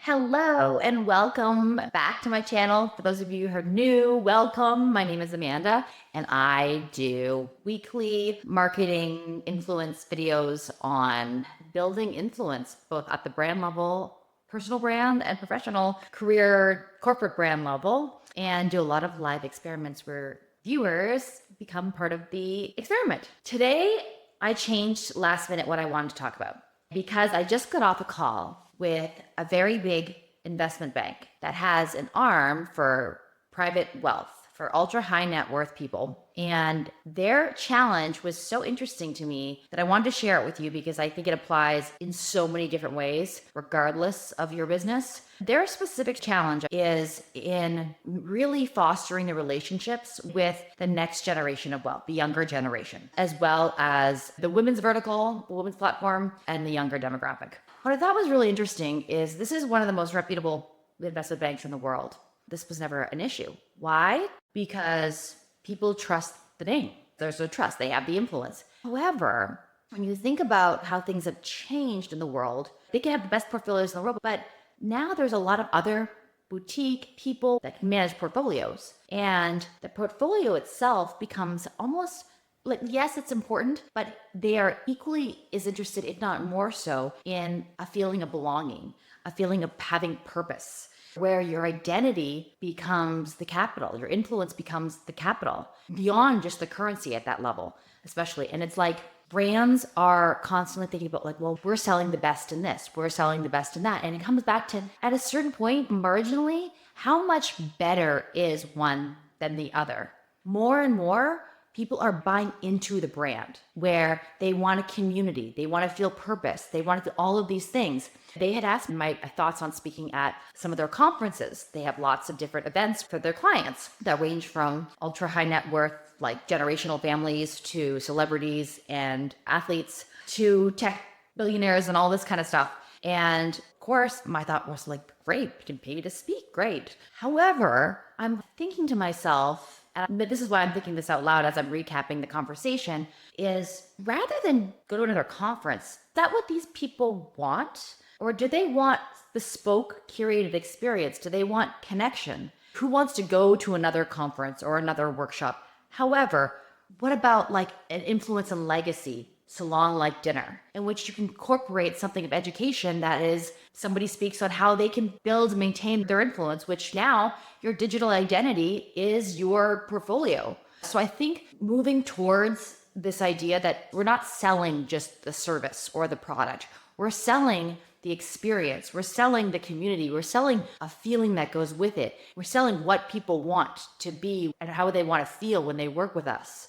Hello and welcome back to my channel. For those of you who are new, welcome. My name is Amanda and I do weekly marketing influence videos on building influence, both at the brand level, personal brand and professional career, corporate brand level, and do a lot of live experiments where viewers become part of the experiment. Today, I changed last minute what I wanted to talk about because I just got off a call with a very big investment bank that has an arm for private wealth, for ultra high net worth people. And their challenge was so interesting to me that I wanted to share it with you because I think it applies in so many different ways, regardless of your business. Their specific challenge is in really fostering the relationships with the next generation of wealth, the younger generation, as well as the women's vertical, the women's platform, and the younger demographic. What I thought was really interesting is this is one of the most reputable investment banks in the world. This was never an issue. Why? Because people trust the name. There's no trust. They have the influence. However, when you think about how things have changed in the world, they can have the best portfolios in the world, but now there's a lot of other boutique people that can manage portfolios. And the portfolio itself becomes almost like, yes, it's important, but they are equally as interested, if not more so, in a feeling of belonging, a feeling of having purpose, where your identity becomes the capital, your influence becomes the capital, beyond just the currency at that level, especially. And it's like brands are constantly thinking about like, well, we're selling the best in this, we're selling the best in that. And it comes back to, at a certain point, marginally, how much better is one than the other? More and more, people are buying into the brand where they want a community, they want to feel purpose, they want to do all of these things. They had asked me my thoughts on speaking at some of their conferences. They have lots of different events for their clients that range from ultra high net worth, like generational families, to celebrities and athletes, to tech billionaires and all this kind of stuff. And of course, my thought was like, great, you can pay me to speak, great. However, I'm thinking to myself, and this is why I'm thinking this out loud as I'm recapping the conversation, is rather than go to another conference, is that what these people want? Or do they want bespoke, curated experience? Do they want connection? Who wants to go to another conference or another workshop? However, what about like an influence and legacy salon-like dinner in which you can incorporate something of education that is somebody speaks on how they can build and maintain their influence, which now your digital identity is your portfolio. So I think moving towards this idea that we're not selling just the service or the product, we're selling the experience, we're selling the community, we're selling a feeling that goes with it, we're selling what people want to be and how they want to feel when they work with us.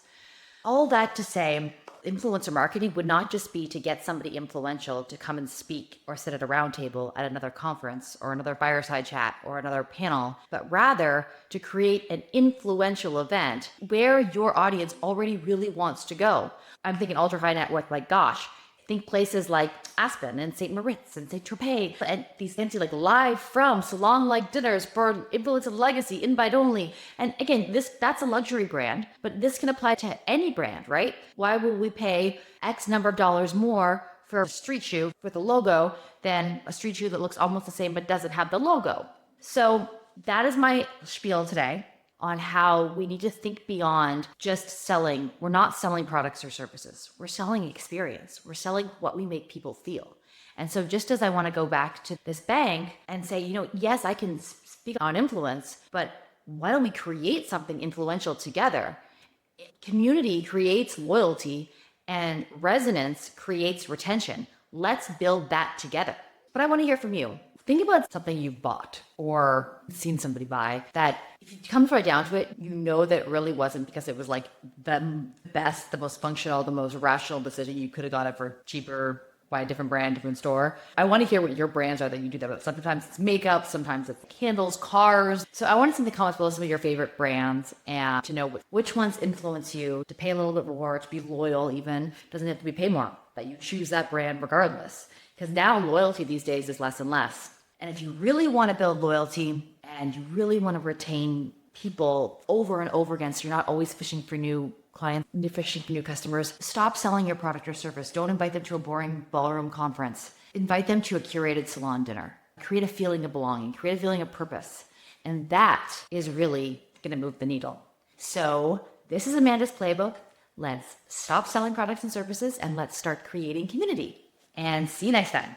All that to say, influencer marketing would not just be to get somebody influential to come and speak or sit at a round table at another conference or another fireside chat or another panel, but rather to create an influential event where your audience already really wants to go. I'm thinking ultra high net worth, like gosh, think places like Aspen and St. Moritz and St. Tropez and these fancy like live from salon-like dinners for influence and legacy, invite only. And again, that's a luxury brand, but this can apply to any brand, right? Why would we pay X number of dollars more for a street shoe with a logo than a street shoe that looks almost the same but doesn't have the logo? So that is my spiel today on how we need to think beyond just selling. We're not selling products or services. We're selling experience. We're selling what we make people feel. And so just as I want to go back to this bank and say, yes, I can speak on influence, but why don't we create something influential together? Community creates loyalty and resonance creates retention. Let's build that together. But I want to hear from you. Think about something you've bought or seen somebody buy that if it comes right down to it, you know that it really wasn't because it was like the best, the most functional, the most rational decision. You could have got it for cheaper, by a different brand, different store. I want to hear what your brands are that you do that with. Sometimes it's makeup, sometimes it's candles, cars. So I want to see in the comments below some of your favorite brands and to know which ones influence you to pay a little bit more, to be loyal even. Doesn't have to be pay more, that you choose that brand regardless. Because now loyalty these days is less and less. And if you really want to build loyalty and you really want to retain people over and over again, so you're not always fishing for new clients, fishing for new customers, stop selling your product or service. Don't invite them to a boring ballroom conference. Invite them to a curated salon dinner. create a feeling of belonging, create a feeling of purpose. And that is really going to move the needle. So this is Amanda's playbook. Let's stop selling products and services and let's start creating community. And see you next time.